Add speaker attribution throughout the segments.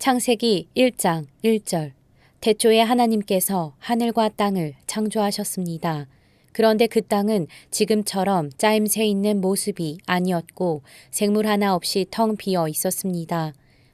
Speaker 1: 창세기 1장 1절. 태초에 하나님께서 하늘과 땅을 창조하셨습니다. 그런데 그 땅은 지금처럼 짜임새 있는 모습이 아니었고 생물 하나 없이 텅 비어 있었습니다.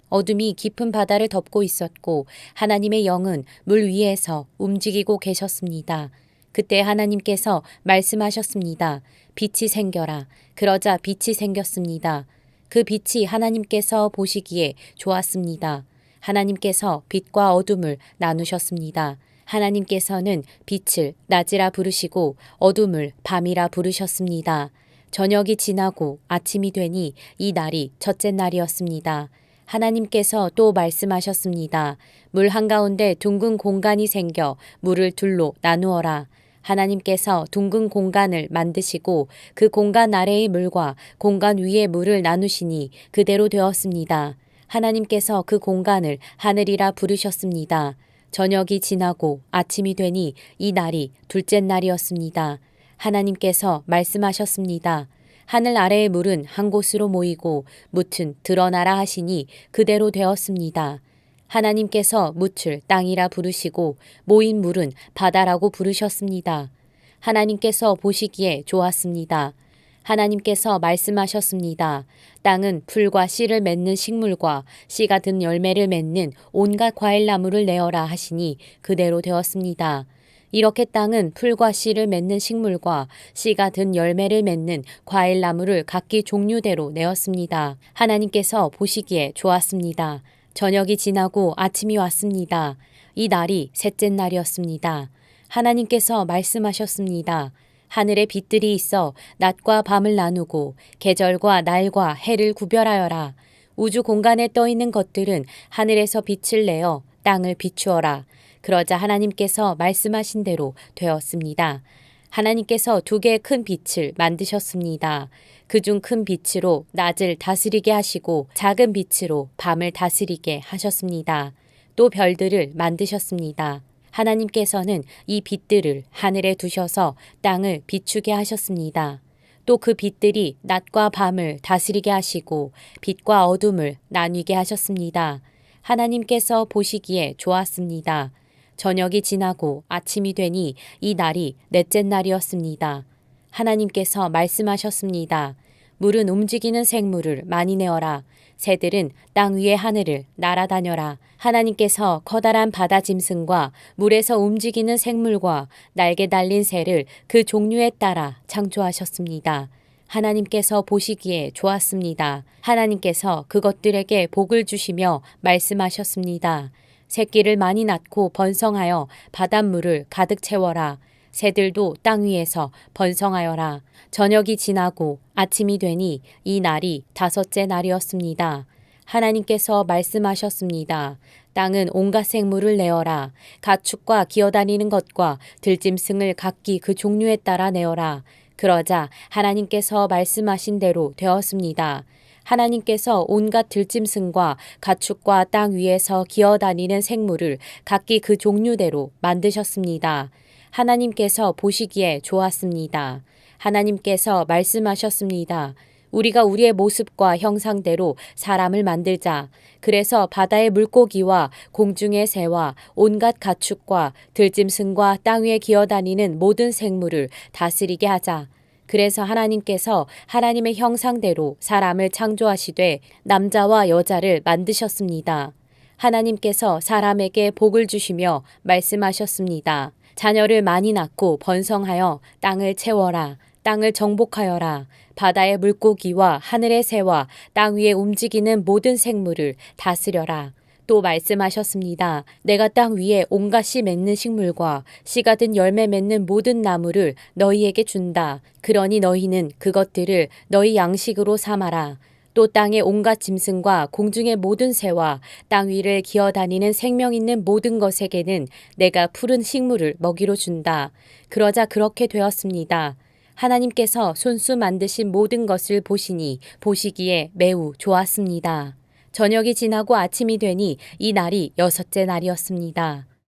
Speaker 1: 어둠이 깊은 바다를 덮고 있었고 하나님의 영은 물 위에서 움직이고 계셨습니다. 그때 하나님께서 말씀하셨습니다. 빛이 생겨라. 그러자 빛이 생겼습니다. 그 빛이 하나님께서 보시기에 좋았습니다. 하나님께서 빛과 어둠을 나누셨습니다. 하나님께서는 빛을 낮이라 부르시고 어둠을 밤이라 부르셨습니다. 저녁이 지나고 아침이 되니 이 날이 첫째 날이었습니다. 하나님께서 또 말씀하셨습니다. 물 한가운데 둥근 공간이 생겨 물을 둘로 나누어라. 하나님께서 둥근 공간을 만드시고 그 공간 아래의 물과 공간 위의 물을 나누시니 그대로 되었습니다. 하나님께서 그 공간을 하늘이라 부르셨습니다. 저녁이 지나고 아침이 되니 이 날이 둘째 날이었습니다. 하나님께서 말씀하셨습니다. 하늘 아래의 물은 한 곳으로 모이고 묻은 드러나라 하시니 그대로 되었습니다. 하나님께서 묻을 땅이라 부르시고 모인 물은 바다라고 부르셨습니다. 하나님께서 보시기에 좋았습니다. 하나님께서 말씀하셨습니다. 땅은 풀과 씨를 맺는 식물과 씨가 든 열매를 맺는 온갖 과일나무를 내어라 하시니 그대로 되었습니다. 이렇게 땅은 풀과 씨를 맺는 식물과 씨가 든 열매를 맺는 과일나무를 각기 종류대로 내었습니다. 하나님께서 보시기에 좋았습니다. 저녁이 지나고 아침이 왔습니다. 이 날이 셋째 날이었습니다. 하나님께서 말씀하셨습니다. 하늘에 빛들이 있어 낮과 밤을 나누고 계절과 날과 해를 구별하여라. 우주 공간에 떠 있는 것들은 하늘에서 빛을 내어 땅을 비추어라. 그러자 하나님께서 말씀하신 대로 되었습니다. 하나님께서 두 개의 큰 빛을 만드셨습니다. 그중 큰 빛으로 낮을 다스리게 하시고 작은 빛으로 밤을 다스리게 하셨습니다. 또 별들을 만드셨습니다. 하나님께서는 이 빛들을 하늘에 두셔서 땅을 비추게 하셨습니다. 또 그 빛들이 낮과 밤을 다스리게 하시고 빛과 어둠을 나뉘게 하셨습니다. 하나님께서 보시기에 좋았습니다. 저녁이 지나고 아침이 되니 이 날이 넷째 날이었습니다. 하나님께서 말씀하셨습니다. 물은 움직이는 생물을 많이 내어라. 새들은 땅 위의 하늘을 날아다녀라. 하나님께서 커다란 바다 짐승과 물에서 움직이는 생물과 날개 달린 새를 그 종류에 따라 창조하셨습니다. 하나님께서 보시기에 좋았습니다. 하나님께서 그것들에게 복을 주시며 말씀하셨습니다. 새끼를 많이 낳고 번성하여 바닷물을 가득 채워라. 새들도 땅 위에서 번성하여라. 저녁이 지나고 아침이 되니 이 날이 다섯째 날이었습니다. 하나님께서 말씀하셨습니다. 땅은 온갖 생물을 내어라. 가축과 기어다니는 것과 들짐승을 각기 그 종류에 따라 내어라. 그러자 하나님께서 말씀하신 대로 되었습니다. 하나님께서 온갖 들짐승과 가축과 땅 위에서 기어다니는 생물을 각기 그 종류대로 만드셨습니다. 하나님께서 보시기에 좋았습니다. 하나님께서 말씀하셨습니다. 우리가 우리의 모습과 형상대로 사람을 만들자. 그래서 바다의 물고기와 공중의 새와 온갖 가축과 들짐승과 땅 위에 기어다니는 모든 생물을 다스리게 하자. 그래서 하나님께서 하나님의 형상대로 사람을 창조하시되 남자와 여자를 만드셨습니다. 하나님께서 사람에게 복을 주시며 말씀하셨습니다. 자녀를 많이 낳고 번성하여 땅을 채워라. 땅을 정복하여라. 바다의 물고기와 하늘의 새와 땅 위에 움직이는 모든 생물을 다스려라. 또 말씀하셨습니다. 내가 땅 위에 온갖 씨 맺는 식물과 씨가 든 열매 맺는 모든 나무를 너희에게 준다. 그러니 너희는 그것들을 너희 양식으로 삼아라. 또 땅의 온갖 짐승과 공중의 모든 새와 땅 위를 기어다니는 생명 있는 모든 것에게는 내가 푸른 식물을 먹이로 준다. 그러자 그렇게 되었습니다. 하나님께서 손수 만드신 모든 것을 보시니 보시기에 매우 좋았습니다. 저녁이 지나고 아침이 되니 이 날이 여섯째 날이었습니다.